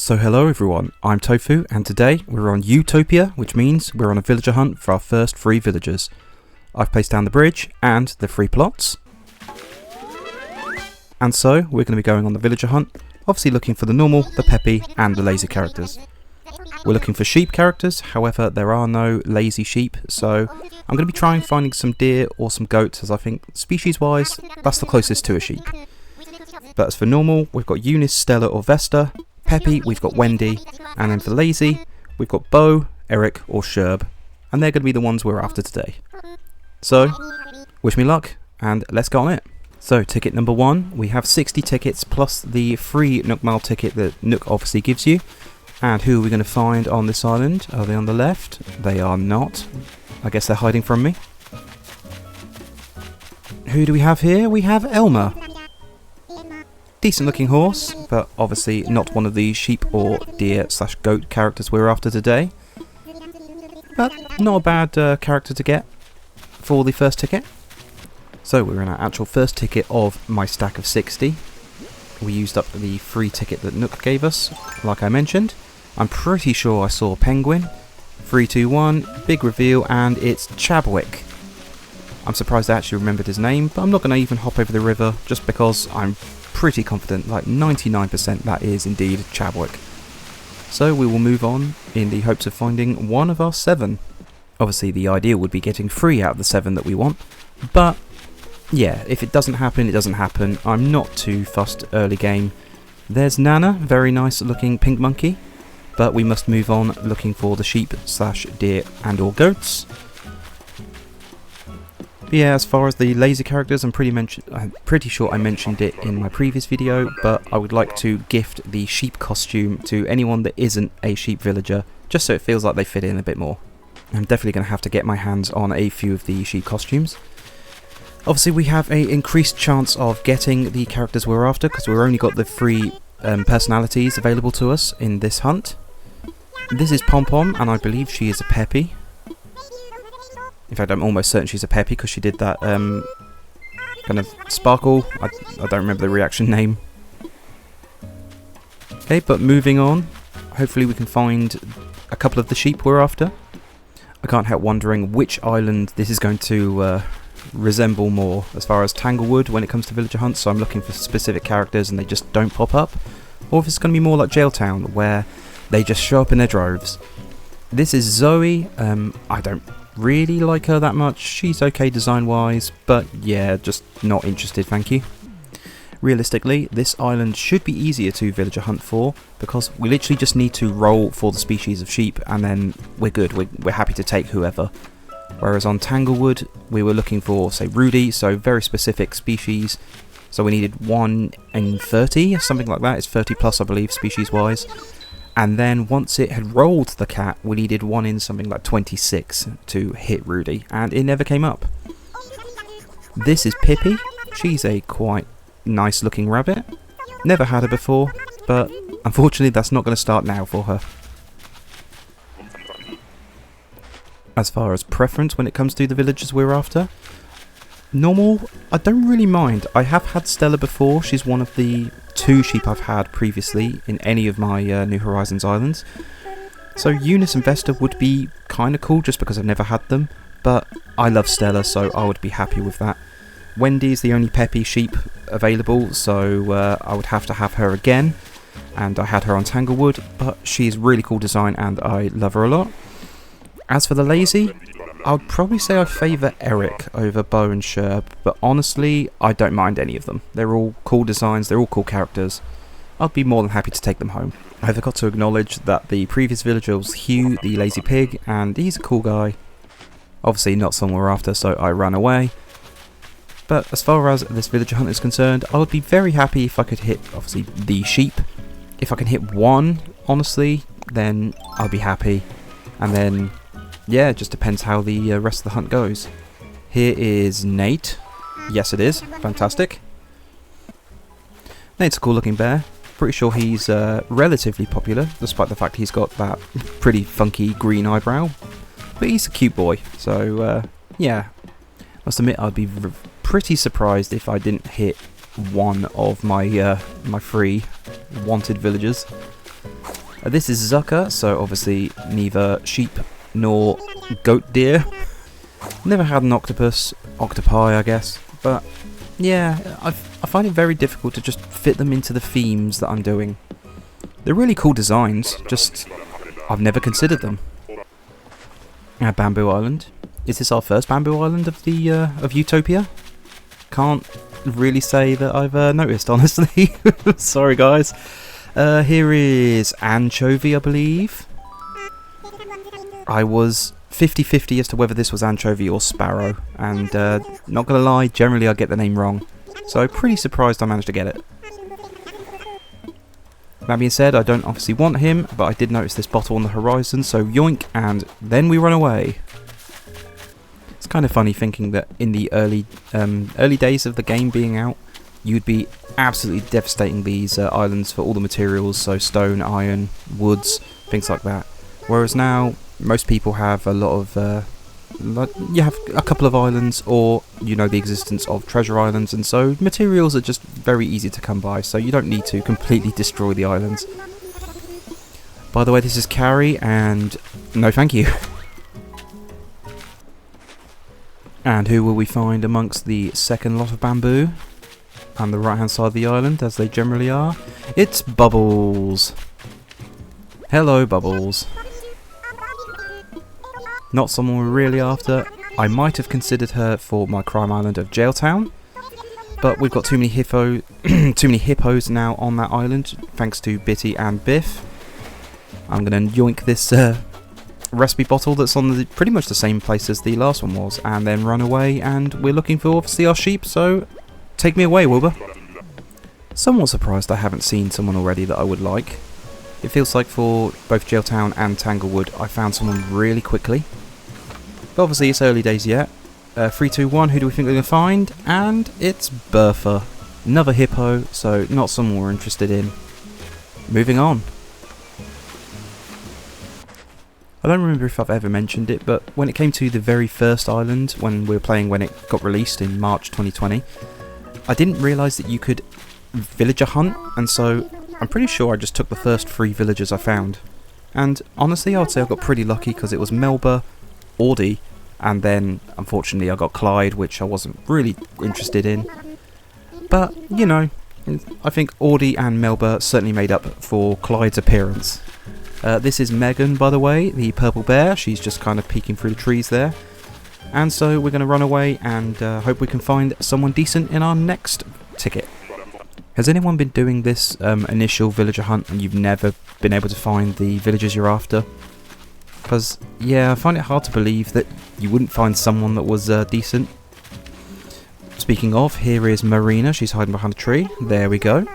So hello everyone, I'm Tofu and today we're on Ewetopia, which means we're on a villager hunt for our first free villagers. I've placed down the bridge and the free plots. And so we're going to be going on the villager hunt, obviously looking for the normal, the peppy and the lazy characters. We're looking for sheep characters, however there are no lazy sheep, so I'm going to be trying finding some deer or some goats, as I think species wise that's the closest to a sheep. But as for normal, we've got Eunice, Stella or Vesta. Peppy, we've got Wendy, and then for lazy, we've got Bo, Eric or Sherb, and they're going to be the ones we're after today. So, wish me luck, and let's go on it. So, ticket number 1, we have 60 tickets plus the free Nook Mile ticket that Nook obviously gives you. And who are we going to find on this island? Are they on the left? They are not. I guess they're hiding from me. Who do we have here? We have Elmer. Decent looking horse, but obviously not one of the sheep or deer slash goat characters we're after today. But not a bad character to get for the first ticket. So we're in our actual first ticket of my stack of 60. We used up the free ticket that Nook gave us, like I mentioned. I'm pretty sure I saw Penguin. 3, 2, 1, big reveal, and it's Chabwick. I'm surprised I actually remembered his name, but I'm not going to even hop over the river just because I'm pretty confident, like 99% that is indeed Chabwick. So we will move on in the hopes of finding one of our 7. Obviously the idea would be getting 3 out of the 7 that we want, but yeah, if it doesn't happen, it doesn't happen. I'm not too fussed early game. There's Nana, very nice looking pink monkey, but we must move on looking for the sheep slash deer and or goats. But yeah, as far as the lazy characters, I'm pretty sure I mentioned it in my previous video, but I would like to gift the sheep costume to anyone that isn't a sheep villager, just so it feels like they fit in a bit more. I'm definitely going to have to get my hands on a few of the sheep costumes. Obviously we have an increased chance of getting the characters we're after, because we've only got the free personalities available to us in this hunt. This is Pom Pom, and I believe she is a Peppy. In fact, I'm almost certain she's a Peppy because she did that kind of sparkle. I don't remember the reaction name. Okay, but moving on. Hopefully we can find a couple of the sheep we're after. I can't help wondering which island this is going to resemble more as far as Tanglewood when it comes to villager hunts. So I'm looking for specific characters and they just don't pop up. Or if it's going to be more like Jailtown where they just show up in their droves. This is Zoe. I don't really like her that much. She's okay design wise, but yeah, just not interested, thank you. Realistically, this island should be easier to villager hunt for because we literally just need to roll for the species of sheep and then we're good. We're happy to take whoever. Whereas on Tanglewood we were looking for, say, Rudy, so very specific species. So we needed 1 in 30 or something like that. It's 30 plus I believe species wise. And then once it had rolled the cat, we needed 1 in something like 26 to hit Rudy, and it never came up. This is Peppy. She's a quite nice looking rabbit. Never had her before, but unfortunately that's not going to start now for her. As far as preference when it comes to the villagers we're after, normal, I don't really mind. I have had Stella before. She's one of the 2 sheep I've had previously in any of my New Horizons islands. So Eunice and Vesta would be kind of cool just because I've never had them, but I love Stella, so I would be happy with that. Wendy is the only Peppy sheep available, so I would have to have her again, and I had her on Tanglewood, but she's really cool design and I love her a lot. As for the lazy, I would probably say I favour Eric over Bo and Sherb, but honestly, I don't mind any of them. They're all cool designs, they're all cool characters. I'd be more than happy to take them home. I forgot to acknowledge that the previous villager was Hugh, the lazy pig, and he's a cool guy. Obviously not someone we're after, so I ran away. But as far as this villager hunt is concerned, I would be very happy if I could hit, obviously, the sheep. If I can hit 1, honestly, then I'll be happy. And then yeah, it just depends how the rest of the hunt goes. Here is Nate. Yes, it is. Fantastic. Nate's a cool looking bear. Pretty sure he's relatively popular, despite the fact he's got that pretty funky green eyebrow. But he's a cute boy, so yeah. Must admit, I'd be pretty surprised if I didn't hit one of my my free wanted villagers. This is Zucker, so obviously neither sheep nor goat deer. Never had an octopus, octopi I guess, but yeah, I find it very difficult to just fit them into the themes that I'm doing. They're really cool designs, just I've never considered them. Bamboo Island. Is this our first Bamboo Island of the of Ewetopia? Can't really say that I've noticed, honestly. Sorry guys. Here is anchovy, I believe. I was 50-50 as to whether this was anchovy or sparrow, and not gonna lie, generally I get the name wrong, so pretty surprised I managed to get it. That being said, I don't obviously want him, but I did notice this bottle on the horizon, so yoink, and then we run away. It's kind of funny thinking that in the early days of the game being out, you'd be absolutely devastating these islands for all the materials, so stone, iron, woods, things like that. Whereas now, most people have a lot of, you have a couple of islands, or you know the existence of treasure islands, and so materials are just very easy to come by, so you don't need to completely destroy the islands. By the way, this is Carrie, and no thank you. And who will we find amongst the second lot of bamboo? On the right hand side of the island, as they generally are. It's Bubbles. Hello, Bubbles. Not someone we're really after. I might have considered her for my crime island of Jailtown, but we've got too many hippos now on that island, thanks to Bitty and Biff. I'm gonna yoink this recipe bottle that's on pretty much the same place as the last one was, and then run away, and we're looking for obviously our sheep, so take me away, Wilbur. Somewhat surprised I haven't seen someone already that I would like. It feels like for both Jailtown and Tanglewood I found someone really quickly. But obviously it's early days yet. 3, 2, 1, who do we think we're going to find? And it's Bertha. Another hippo, so not someone we're interested in. Moving on. I don't remember if I've ever mentioned it, but when it came to the very first island, when we were playing when it got released in March 2020, I didn't realise that you could villager hunt, and so I'm pretty sure I just took the first 3 villagers I found. And honestly, I would say I got pretty lucky because it was Melba, Audie, and then unfortunately I got Clyde, which I wasn't really interested in. But, you know, I think Audie and Melba certainly made up for Clyde's appearance. This is Megan, by the way, the purple bear. She's just kind of peeking through the trees there. And so we're going to run away and hope we can find someone decent in our next ticket. Has anyone been doing this initial villager hunt and you've never been able to find the villagers you're after? Because, yeah, I find it hard to believe that you wouldn't find someone that was decent. Speaking of, here is Marina. She's hiding behind a tree. There we go.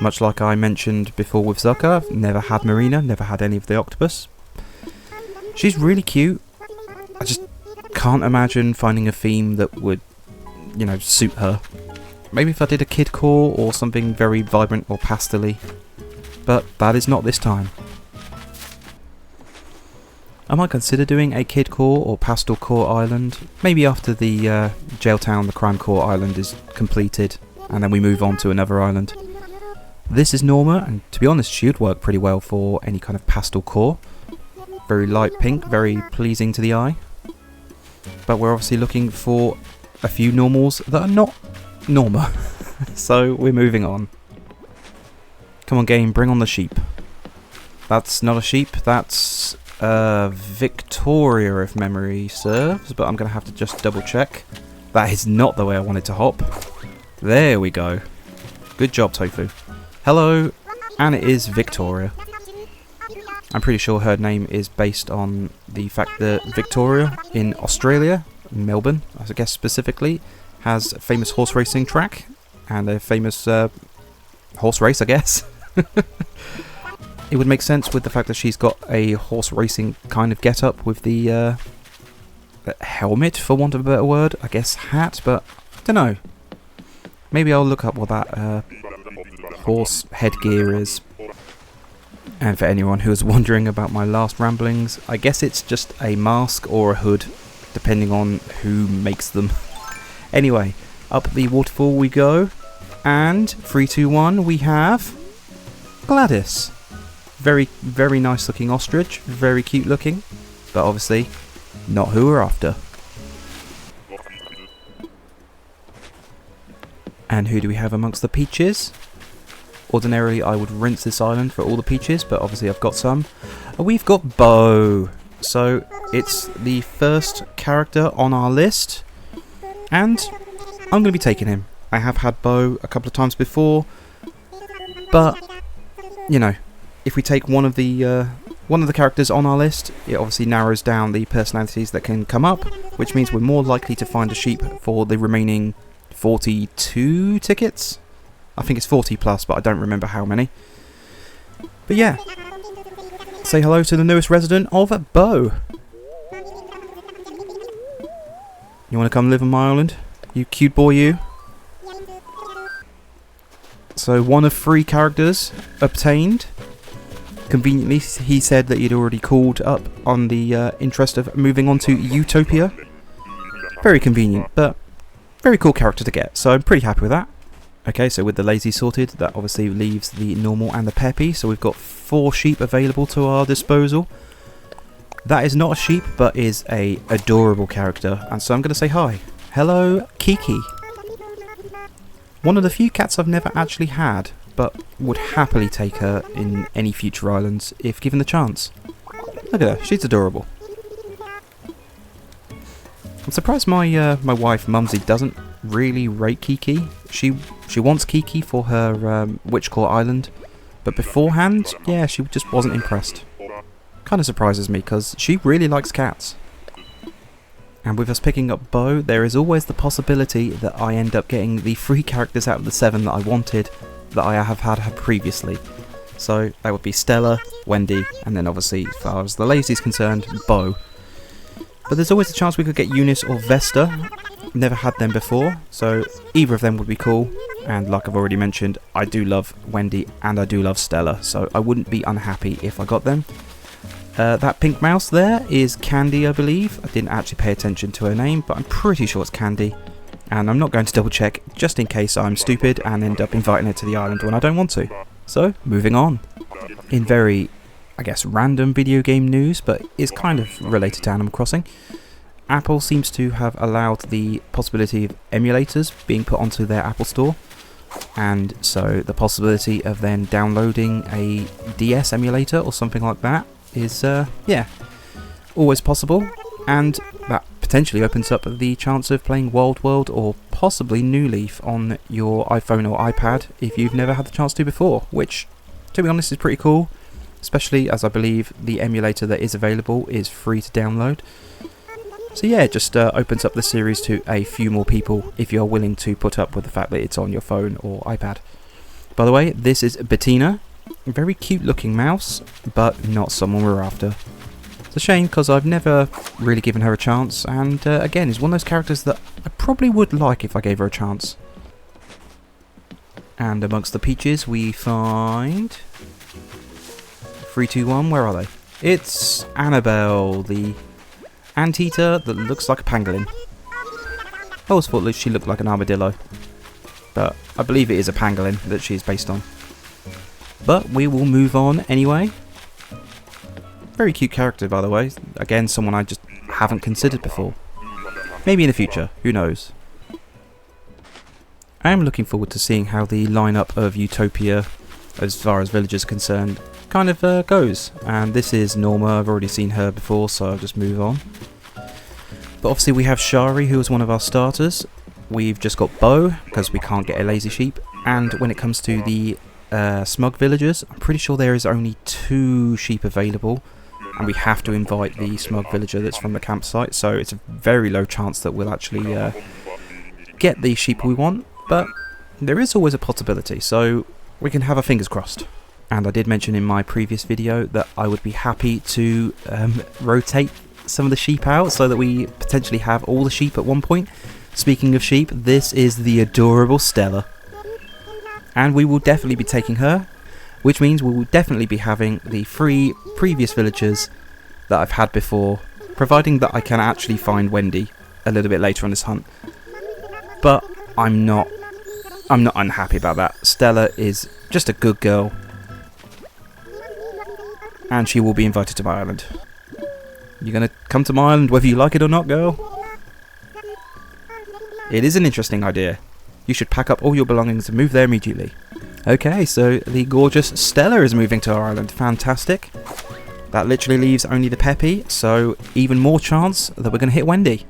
Much like I mentioned before with Zucker, I've never had Marina, never had any of the octopus. She's really cute. I just can't imagine finding a theme that would, you know, suit her. Maybe if I did a kid core or something very vibrant or pastel-y. But that is not this time. I might consider doing a kid core or pastel core island, maybe after the Jailtown, the crime core island is completed, and then we move on to another island. This is Norma, and to be honest, she would work pretty well for any kind of pastel core. Very light pink, very pleasing to the eye. But we're obviously looking for a few normals that are not Norma. So we're moving on. Come on game, bring on the sheep. That's not a sheep, that's Victoria if memory serves, but I'm going to have to just double check. That is not the way I wanted to hop. There we go. Good job, Tofu. Hello, and it is Victoria. I'm pretty sure her name is based on the fact that Victoria in Australia, Melbourne, I guess specifically, has a famous horse racing track and a famous horse race, I guess. It would make sense with the fact that she's got a horse racing kind of get-up with the helmet, for want of a better word, I guess hat, but I don't know. Maybe I'll look up what that horse headgear is. And for anyone who is wondering about my last ramblings, I guess it's just a mask or a hood, depending on who makes them. Anyway, up the waterfall we go, and 3, 2, 1, we have Gladys. Very, very nice looking ostrich. Very cute looking. But obviously, not who we're after. And who do we have amongst the peaches? Ordinarily, I would rinse this island for all the peaches, but obviously I've got some. We've got Bo. So, it's the first character on our list. And I'm going to be taking him. I have had Bo a couple of times before. But, you know, if we take one of the characters on our list, it obviously narrows down the personalities that can come up, which means we're more likely to find a sheep for the remaining 42 tickets. I think it's 40 plus, but I don't remember how many. But yeah, say hello to the newest resident of Bo. You want to come live on my island? You cute boy, you. So one of 3 characters obtained. Conveniently, he said that he'd already called up on the interest of moving on to Ewetopia. Very convenient, but very cool character to get, so I'm pretty happy with that. Okay, so with the lazy sorted, that obviously leaves the normal and the Peppy, so we've got 4 sheep available to our disposal. That is not a sheep, but is a adorable character, and so I'm going to say hi. Hello, Kiki. One of the few cats I've never actually had, but would happily take her in any future islands if given the chance. Look at her, she's adorable. I'm surprised my wife Mumsy doesn't really rate Kiki. She wants Kiki for her Witch Core Island, but beforehand, yeah, she just wasn't impressed. Kind of surprises me because she really likes cats. And with us picking up Bo, there is always the possibility that I end up getting the 3 characters out of the 7 that I wanted that I have had her previously. So that would be Stella, Wendy, and then obviously, as far as the lazy is concerned, Bo. But there's always a chance we could get Eunice or Vesta. Never had them before, so either of them would be cool. And like I've already mentioned, I do love Wendy and I do love Stella, so I wouldn't be unhappy if I got them. That pink mouse there is Candy, I believe. I didn't actually pay attention to her name, but I'm pretty sure it's Candy. And I'm not going to double check, just in case I'm stupid and end up inviting her to the island when I don't want to. So, moving on. In very, I guess, random video game news, but is kind of related to Animal Crossing. Apple seems to have allowed the possibility of emulators being put onto their Apple Store. And so the possibility of then downloading a DS emulator or something like that is, yeah, always possible. And that potentially opens up the chance of playing Wild World or possibly New Leaf on your iPhone or iPad if you've never had the chance to before, which, to be honest, is pretty cool, especially as I believe the emulator that is available is free to download. So yeah, it just opens up the series to a few more people if you're willing to put up with the fact that it's on your phone or iPad. By the way, this is Bettina, a very cute looking mouse, but not someone we're after. It's a shame because I've never really given her a chance, and again, is one of those characters that I probably would like if I gave her a chance. And amongst the peaches we find 3, 2, 1, where are they? It's Annabelle, the anteater that looks like a pangolin. I always thought that she looked like an armadillo, but I believe it is a pangolin that she's based on. But we will move on anyway. Very cute character, by the way. Again, someone I just haven't considered before. Maybe in the future, who knows. I am looking forward to seeing how the lineup of Ewetopia, as far as villagers are concerned, kind of goes. And this is Norma, I've already seen her before, so I'll just move on. But obviously we have Shari, who is one of our starters. We've just got Bo, because we can't get a lazy sheep. And when it comes to the smug villagers, I'm pretty sure there is only 2 sheep available. And we have to invite the smug villager that's from the campsite, so it's a very low chance that we'll actually get the sheep we want. But there is always a possibility, so we can have our fingers crossed. And I did mention in my previous video that I would be happy to rotate some of the sheep out so that we potentially have all the sheep at one point. Speaking of sheep, this is the adorable Stella. And we will definitely be taking her, which means we will definitely be having the 3 previous villagers that I've had before, providing that I can actually find Wendy a little bit later on this hunt. But I'm not unhappy about that. Stella is just a good girl. and she will be invited to my island. You're going to come to my island whether you like it or not, girl? It is an interesting idea. You should pack up all your belongings and move there immediately. Okay, so the gorgeous Stella is moving to our island. Fantastic. That literally leaves only the Peppy, so even more chance that we're going to hit Wendy.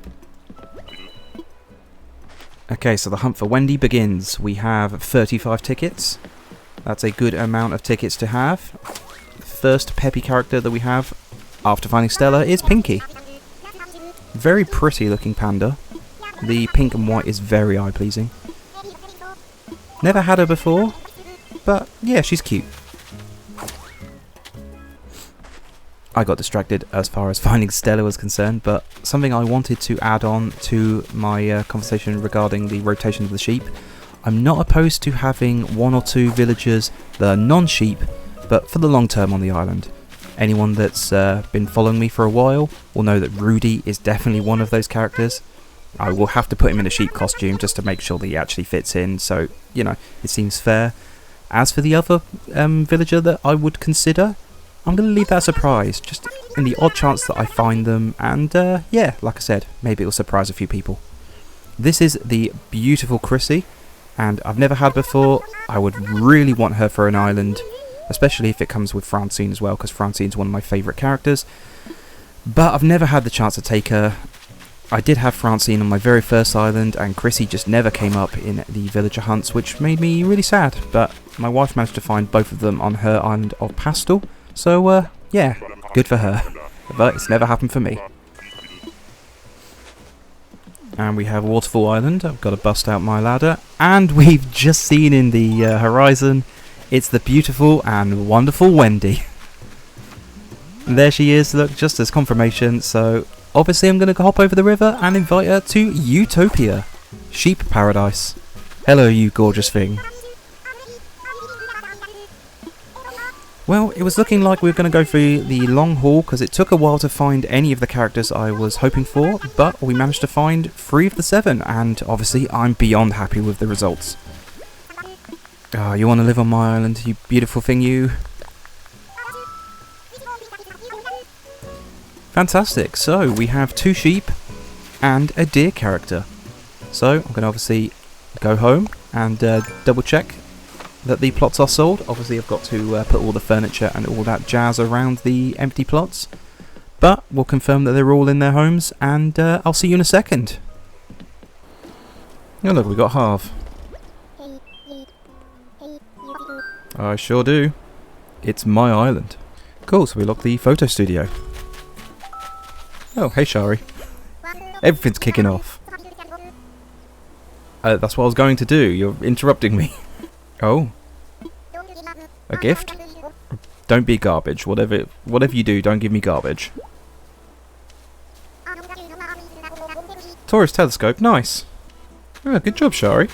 Okay, so the hunt for Wendy begins. We have 35 tickets. That's a good amount of tickets to have. The first Peppy character that we have after finding Stella is Pinky. Very pretty looking panda. The pink and white is very eye-pleasing. Never had her before, but yeah, she's cute. I got distracted as far as finding Stella was concerned, but something I wanted to add on to my conversation regarding the rotation of the sheep. I'm not opposed to having 1 or 2 villagers that are non-sheep, but for the long term on the island. Anyone that's been following me for a while will know that Rudy is definitely one of those characters. I will have to put him in a sheep costume just to make sure that he actually fits in, so, you know, it seems fair. As for the other villager that I would consider, I'm going to leave that a surprise, just in the odd chance that I find them, and yeah, like I said, maybe it'll surprise a few people. This is the beautiful Chrissy, and I've never had before. I would really want her for an island, especially if it comes with Francine as well, because Francine's one of my favourite characters. But I've never had the chance to take her. I did have Francine on my very first island, and Chrissy just never came up in the villager hunts, which made me really sad, but my wife managed to find both of them on her island of Pastel. So, yeah, good for her. But it's never happened for me. And we have Waterfall Island. I've got to bust out my ladder. And we've just seen in the horizon, it's the beautiful and wonderful Wendy. And there she is, look, just as confirmation. So, obviously I'm going to hop over the river and invite her to Ewetopia. Sheep Paradise. Hello, you gorgeous thing. Well, it was looking like we were going to go through the long haul because it took a while to find any of the characters I was hoping for, but we managed to find 3 of the 7, and obviously I'm beyond happy with the results. Ah, you want to live on my island, you beautiful thing, you. Fantastic, so we have 2 sheep and a deer character. So I'm going to obviously go home and double check that the plots are sold. Obviously I've got to put all the furniture and all that jazz around the empty plots, but we'll confirm that they're all in their homes, and I'll see you in a second. Oh look, we got half. I sure do. It's my island. Cool, so we locked the photo studio. Oh, hey Shari. Everything's kicking off. That's what I was going to do. You're interrupting me. Oh. A gift? Don't be garbage. Whatever you do, don't give me garbage. Tourist telescope, nice. Oh, good job, Shari.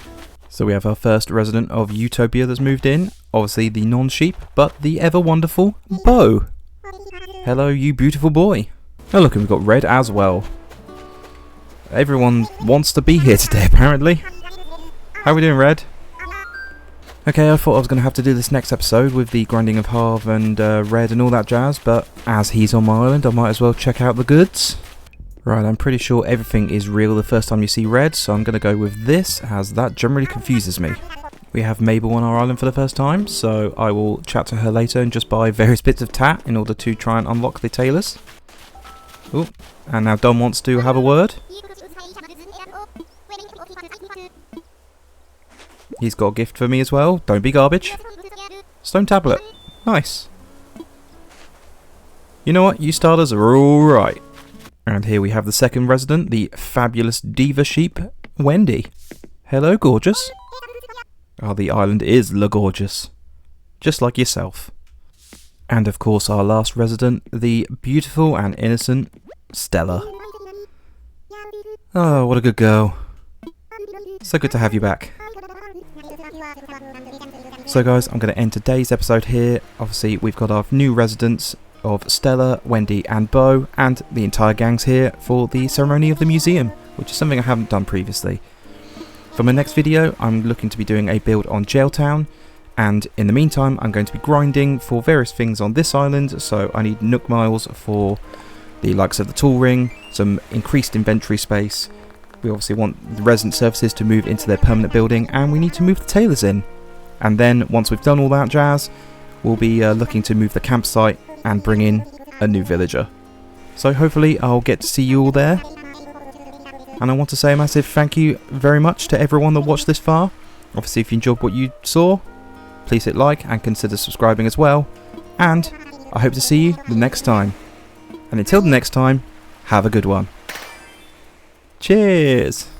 So we have our first resident of Ewetopia that's moved in. Obviously the non-sheep, but the ever-wonderful Bo. Hello, you beautiful boy. Oh look, and we've got Red as well. Everyone wants to be here today, apparently. How are we doing, Red? Okay, I thought I was going to have to do this next episode with the grinding of Harv and Red and all that jazz, but as he's on my island, I might as well check out the goods. Right, I'm pretty sure everything is real the first time you see Red, so I'm going to go with this, as that generally confuses me. We have Mabel on our island for the first time, so I will chat to her later and just buy various bits of tat in order to try and unlock the tailors. Ooh, and now Dom wants to have a word. He's got a gift for me as well. Don't be garbage. Stone tablet. Nice. You know what? You starters are alright. And here we have the second resident, the fabulous diva sheep, Wendy. Hello, gorgeous. Oh, the island is la gorgeous. Just like yourself. And of course our last resident, the beautiful and innocent Stella. Oh, what a good girl. So good to have you back. So guys, I'm going to end today's episode here. Obviously we've got our new residents of Stella, Wendy and Bo, and the entire gang's here for the ceremony of the museum, which is something I haven't done previously. For my next video, I'm looking to be doing a build on Jailtown, And in the meantime, I'm going to be grinding for various things on this island. So I need nook miles for the likes of the tool ring, some increased inventory space. We obviously want the resident services to move into their permanent building, and we need to move the tailors in. And then once we've done all that jazz, we'll be looking to move the campsite and bring in a new villager. So hopefully I'll get to see you all there. And I want to say a massive thank you very much to everyone that watched this far. Obviously, if you enjoyed what you saw, please hit like and consider subscribing as well. And I hope to see you the next time. And until the next time, have a good one. Cheers!